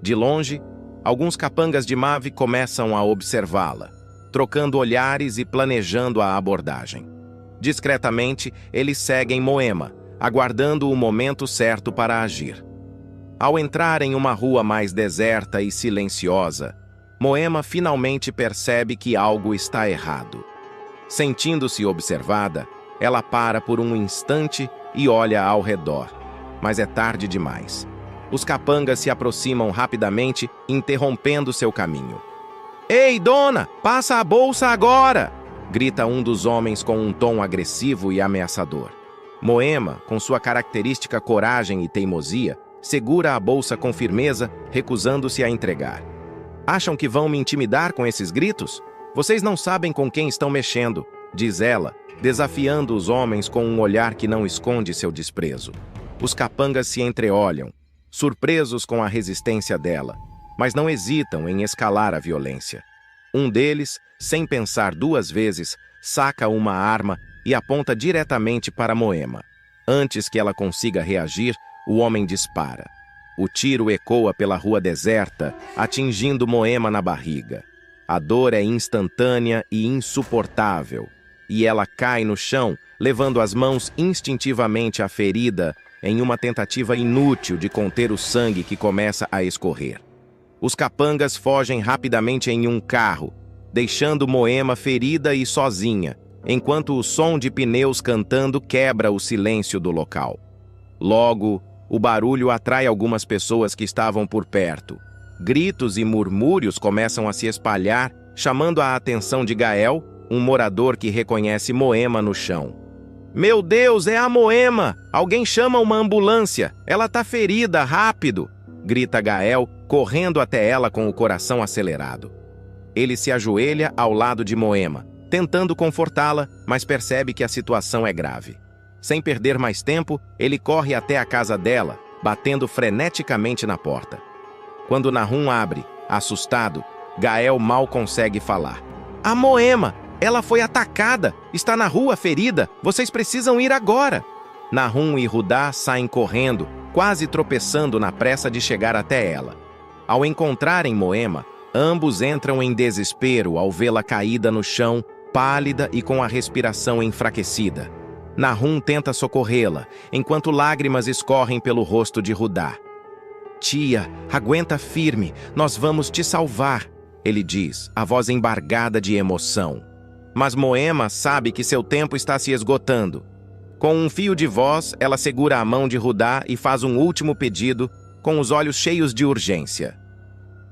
De longe, alguns capangas de Mavi começam a observá-la, trocando olhares e planejando a abordagem. Discretamente, eles seguem Moema, aguardando o momento certo para agir. Ao entrar em uma rua mais deserta e silenciosa, Moema finalmente percebe que algo está errado. Sentindo-se observada, ela para por um instante e olha ao redor. Mas é tarde demais. Os capangas se aproximam rapidamente, interrompendo seu caminho. "Ei, dona! Passa a bolsa agora!" grita um dos homens com um tom agressivo e ameaçador. Moema, com sua característica coragem e teimosia, segura a bolsa com firmeza, recusando-se a entregar. "Acham que vão me intimidar com esses gritos? Vocês não sabem com quem estão mexendo", diz ela, desafiando os homens com um olhar que não esconde seu desprezo. Os capangas se entreolham, surpresos com a resistência dela, mas não hesitam em escalar a violência. Um deles, sem pensar duas vezes, saca uma arma e aponta diretamente para Moema. Antes que ela consiga reagir, o homem dispara. O tiro ecoa pela rua deserta, atingindo Moema na barriga. A dor é instantânea e insuportável, e ela cai no chão, levando as mãos instintivamente à ferida em uma tentativa inútil de conter o sangue que começa a escorrer. Os capangas fogem rapidamente em um carro, deixando Moema ferida e sozinha, enquanto o som de pneus cantando quebra o silêncio do local. Logo, o barulho atrai algumas pessoas que estavam por perto. Gritos e murmúrios começam a se espalhar, chamando a atenção de Gael, um morador que reconhece Moema no chão. "Meu Deus, é a Moema! Alguém chama uma ambulância! Ela tá ferida, rápido!" grita Gael, correndo até ela com o coração acelerado. Ele se ajoelha ao lado de Moema, tentando confortá-la, mas percebe que a situação é grave. Sem perder mais tempo, ele corre até a casa dela, batendo freneticamente na porta. Quando Nahum abre, assustado, Gael mal consegue falar. "A Moema! Ela foi atacada! Está na rua ferida! Vocês precisam ir agora!" Nahum e Rudá saem correndo, quase tropeçando na pressa de chegar até ela. Ao encontrarem Moema, ambos entram em desespero ao vê-la caída no chão, pálida e com a respiração enfraquecida. Nahum tenta socorrê-la, enquanto lágrimas escorrem pelo rosto de Rudá. "Tia, aguenta firme, nós vamos te salvar", ele diz, a voz embargada de emoção. Mas Moema sabe que seu tempo está se esgotando. Com um fio de voz, ela segura a mão de Rudá e faz um último pedido, com os olhos cheios de urgência.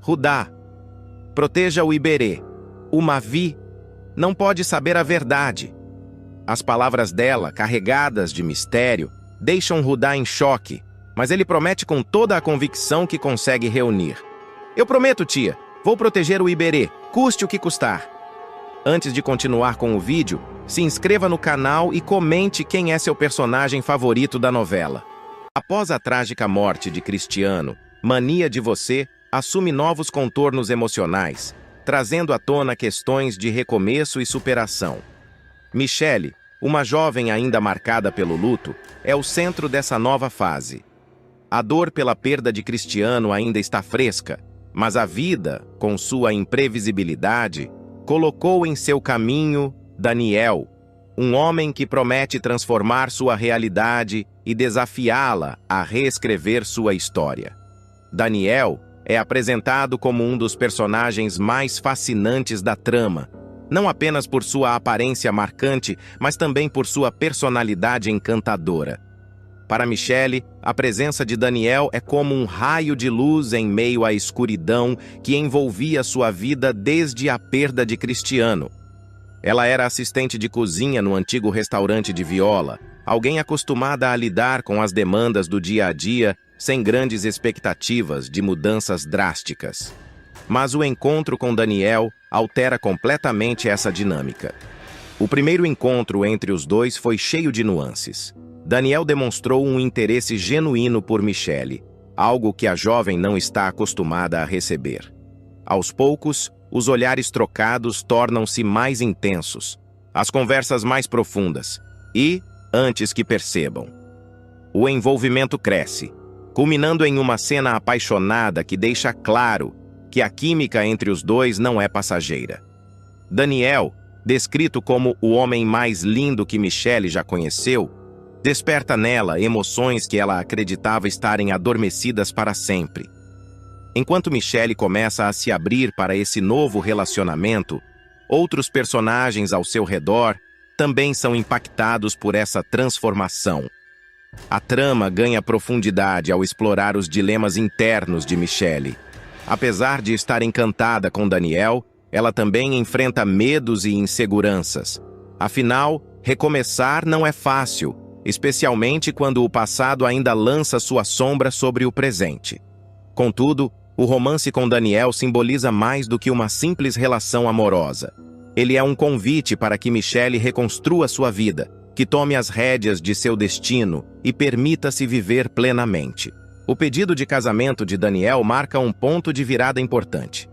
"Rudá, proteja o Iberê. O Mavi não pode saber a verdade." As palavras dela, carregadas de mistério, deixam Rudá em choque, mas ele promete com toda a convicção que consegue reunir. "Eu prometo, tia, vou proteger o Iberê, custe o que custar." Antes de continuar com o vídeo, se inscreva no canal e comente quem é seu personagem favorito da novela. Após a trágica morte de Cristiano, Mania de Você assume novos contornos emocionais, trazendo à tona questões de recomeço e superação. Michele, uma jovem ainda marcada pelo luto, é o centro dessa nova fase. A dor pela perda de Cristiano ainda está fresca, mas a vida, com sua imprevisibilidade, colocou em seu caminho Daniel, um homem que promete transformar sua realidade e desafiá-la a reescrever sua história. Daniel é apresentado como um dos personagens mais fascinantes da trama, não apenas por sua aparência marcante, mas também por sua personalidade encantadora. Para Michele, a presença de Daniel é como um raio de luz em meio à escuridão que envolvia sua vida desde a perda de Cristiano. Ela era assistente de cozinha no antigo restaurante de Viola, alguém acostumada a lidar com as demandas do dia a dia, sem grandes expectativas de mudanças drásticas. Mas o encontro com Daniel altera completamente essa dinâmica. O primeiro encontro entre os dois foi cheio de nuances. Daniel demonstrou um interesse genuíno por Michele, algo que a jovem não está acostumada a receber. Aos poucos, os olhares trocados tornam-se mais intensos, as conversas mais profundas e, antes que percebam, o envolvimento cresce, culminando em uma cena apaixonada que deixa claro que a química entre os dois não é passageira. Daniel, descrito como o homem mais lindo que Michele já conheceu, desperta nela emoções que ela acreditava estarem adormecidas para sempre. Enquanto Michele começa a se abrir para esse novo relacionamento, outros personagens ao seu redor também são impactados por essa transformação. A trama ganha profundidade ao explorar os dilemas internos de Michele. Apesar de estar encantada com Daniel, ela também enfrenta medos e inseguranças. Afinal, recomeçar não é fácil, especialmente quando o passado ainda lança sua sombra sobre o presente. Contudo, o romance com Daniel simboliza mais do que uma simples relação amorosa. Ele é um convite para que Michele reconstrua sua vida, que tome as rédeas de seu destino e permita-se viver plenamente. O pedido de casamento de Daniel marca um ponto de virada importante.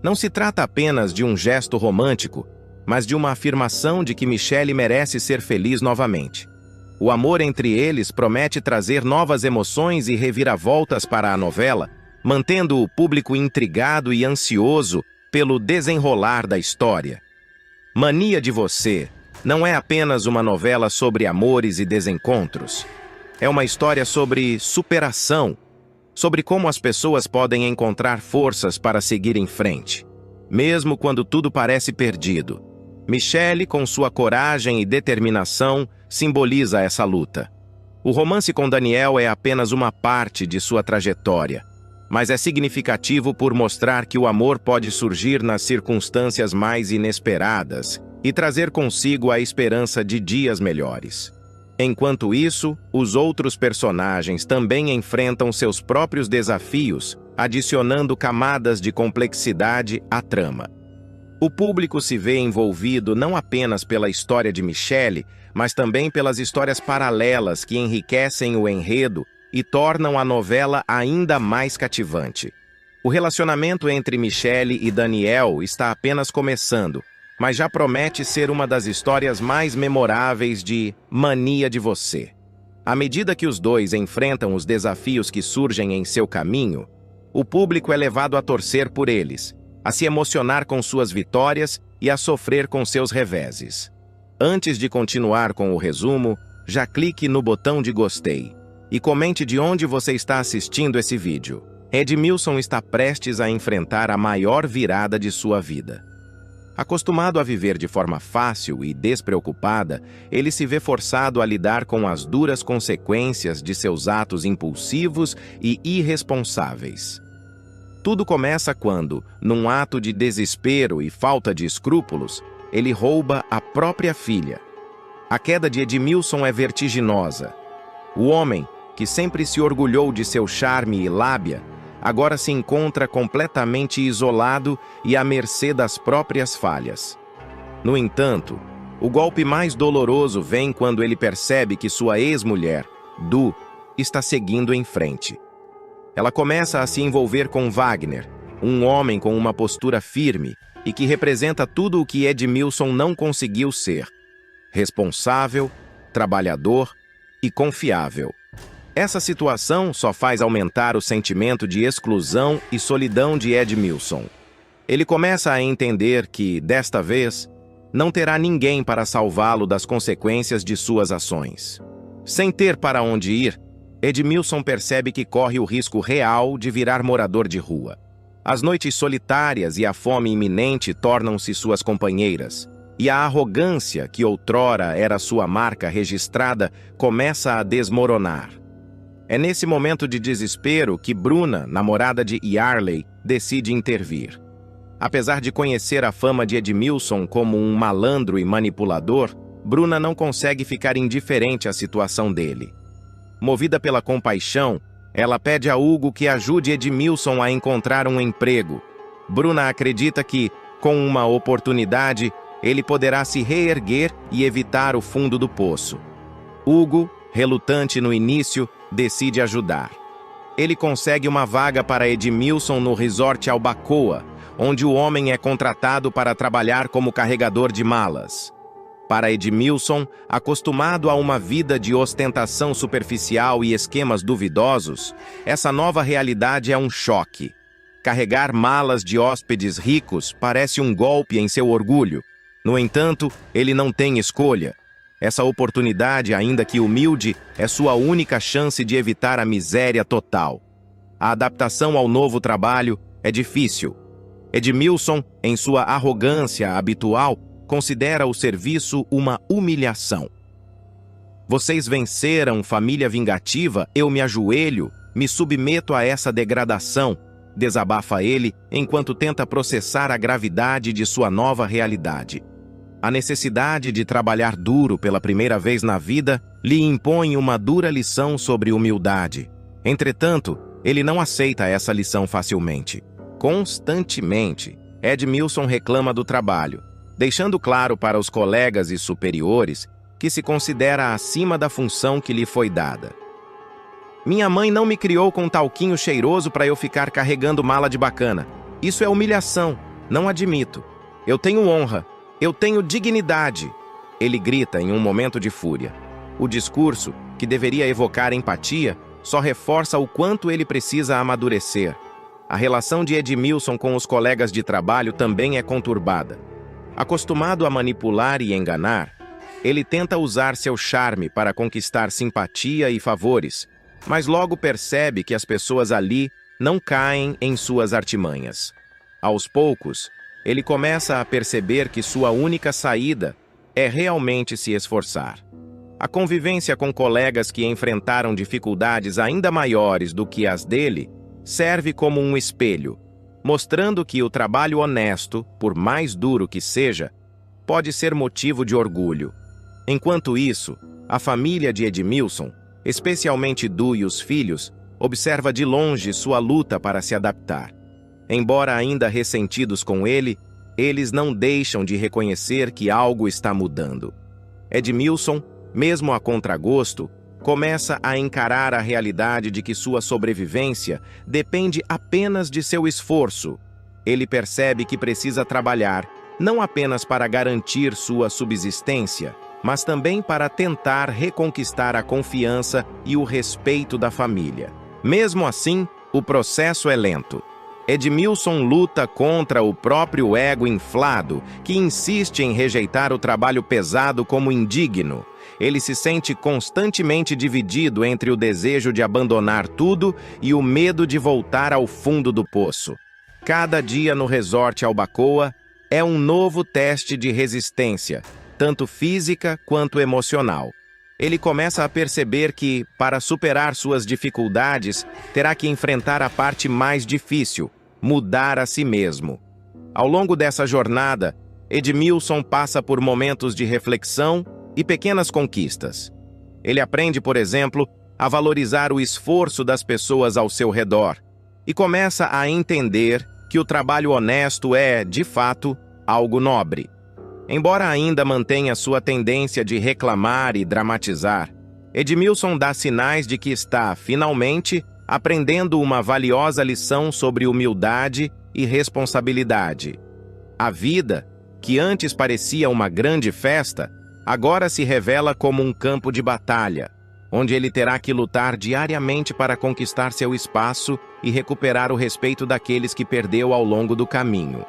Não se trata apenas de um gesto romântico, mas de uma afirmação de que Michele merece ser feliz novamente. O amor entre eles promete trazer novas emoções e reviravoltas para a novela, mantendo o público intrigado e ansioso pelo desenrolar da história. Mania de Você não é apenas uma novela sobre amores e desencontros. É uma história sobre superação, sobre como as pessoas podem encontrar forças para seguir em frente, mesmo quando tudo parece perdido. Michele, com sua coragem e determinação, simboliza essa luta. O romance com Daniel é apenas uma parte de sua trajetória, mas é significativo por mostrar que o amor pode surgir nas circunstâncias mais inesperadas e trazer consigo a esperança de dias melhores. Enquanto isso, os outros personagens também enfrentam seus próprios desafios, adicionando camadas de complexidade à trama. O público se vê envolvido não apenas pela história de Michele, mas também pelas histórias paralelas que enriquecem o enredo e tornam a novela ainda mais cativante. O relacionamento entre Michele e Daniel está apenas começando, mas já promete ser uma das histórias mais memoráveis de Mania de Você. À medida que os dois enfrentam os desafios que surgem em seu caminho, o público é levado a torcer por eles, a se emocionar com suas vitórias e a sofrer com seus reveses. Antes de continuar com o resumo, já clique no botão de gostei e comente de onde você está assistindo esse vídeo. Edmilson está prestes a enfrentar a maior virada de sua vida. Acostumado a viver de forma fácil e despreocupada, ele se vê forçado a lidar com as duras consequências de seus atos impulsivos e irresponsáveis. Tudo começa quando, num ato de desespero e falta de escrúpulos, ele rouba a própria filha. A queda de Edmilson é vertiginosa. O homem, que sempre se orgulhou de seu charme e lábia, agora se encontra completamente isolado e à mercê das próprias falhas. No entanto, o golpe mais doloroso vem quando ele percebe que sua ex-mulher, Du, está seguindo em frente. Ela começa a se envolver com Wagner, um homem com uma postura firme e que representa tudo o que Edmilson não conseguiu ser: responsável, trabalhador e confiável. Essa situação só faz aumentar o sentimento de exclusão e solidão de Edmilson. Ele começa a entender que, desta vez, não terá ninguém para salvá-lo das consequências de suas ações. Sem ter para onde ir, Edmilson percebe que corre o risco real de virar morador de rua. As noites solitárias e a fome iminente tornam-se suas companheiras, e a arrogância, que outrora era sua marca registrada, começa a desmoronar. É nesse momento de desespero que Bruna, namorada de Yarley, decide intervir. Apesar de conhecer a fama de Edmilson como um malandro e manipulador, Bruna não consegue ficar indiferente à situação dele. Movida pela compaixão, ela pede a Hugo que ajude Edmilson a encontrar um emprego. Bruna acredita que, com uma oportunidade, ele poderá se reerguer e evitar o fundo do poço. Hugo, relutante no início, decide ajudar. Ele consegue uma vaga para Edmilson no resort Albacoa, onde o homem é contratado para trabalhar como carregador de malas. Para Edmilson, acostumado a uma vida de ostentação superficial e esquemas duvidosos, essa nova realidade é um choque. Carregar malas de hóspedes ricos parece um golpe em seu orgulho. No entanto, ele não tem escolha. Essa oportunidade, ainda que humilde, é sua única chance de evitar a miséria total. A adaptação ao novo trabalho é difícil. Edmilson, em sua arrogância habitual, considera o serviço uma humilhação. Vocês venceram, família vingativa, eu me ajoelho, me submeto a essa degradação, desabafa ele enquanto tenta processar a gravidade de sua nova realidade. A necessidade de trabalhar duro pela primeira vez na vida lhe impõe uma dura lição sobre humildade. Entretanto, ele não aceita essa lição facilmente. Constantemente, Edmilson reclama do trabalho, deixando claro para os colegas e superiores que se considera acima da função que lhe foi dada. Minha mãe não me criou com talquinho cheiroso para eu ficar carregando mala de bacana. Isso é humilhação, não admito. Eu tenho honra. Eu tenho dignidade, ele grita em um momento de fúria. O discurso, que deveria evocar empatia, só reforça o quanto ele precisa amadurecer. A relação de Edmilson com os colegas de trabalho também é conturbada. Acostumado a manipular e enganar, ele tenta usar seu charme para conquistar simpatia e favores, mas logo percebe que as pessoas ali não caem em suas artimanhas. Aos poucos, ele começa a perceber que sua única saída é realmente se esforçar. A convivência com colegas que enfrentaram dificuldades ainda maiores do que as dele serve como um espelho, mostrando que o trabalho honesto, por mais duro que seja, pode ser motivo de orgulho. Enquanto isso, a família de Edmilson, especialmente Du e os filhos, observa de longe sua luta para se adaptar. Embora ainda ressentidos com ele, eles não deixam de reconhecer que algo está mudando. Edmilson, mesmo a contragosto, começa a encarar a realidade de que sua sobrevivência depende apenas de seu esforço. Ele percebe que precisa trabalhar, não apenas para garantir sua subsistência, mas também para tentar reconquistar a confiança e o respeito da família. Mesmo assim, o processo é lento. Edmilson luta contra o próprio ego inflado, que insiste em rejeitar o trabalho pesado como indigno. Ele se sente constantemente dividido entre o desejo de abandonar tudo e o medo de voltar ao fundo do poço. Cada dia no resort Albacoa é um novo teste de resistência, tanto física quanto emocional. Ele começa a perceber que, para superar suas dificuldades, terá que enfrentar a parte mais difícil: mudar a si mesmo. Ao longo dessa jornada, Edmilson passa por momentos de reflexão e pequenas conquistas. Ele aprende, por exemplo, a valorizar o esforço das pessoas ao seu redor e começa a entender que o trabalho honesto é, de fato, algo nobre. Embora ainda mantenha sua tendência de reclamar e dramatizar, Edmilson dá sinais de que está, finalmente, aprendendo uma valiosa lição sobre humildade e responsabilidade. A vida, que antes parecia uma grande festa, agora se revela como um campo de batalha, onde ele terá que lutar diariamente para conquistar seu espaço e recuperar o respeito daqueles que perdeu ao longo do caminho.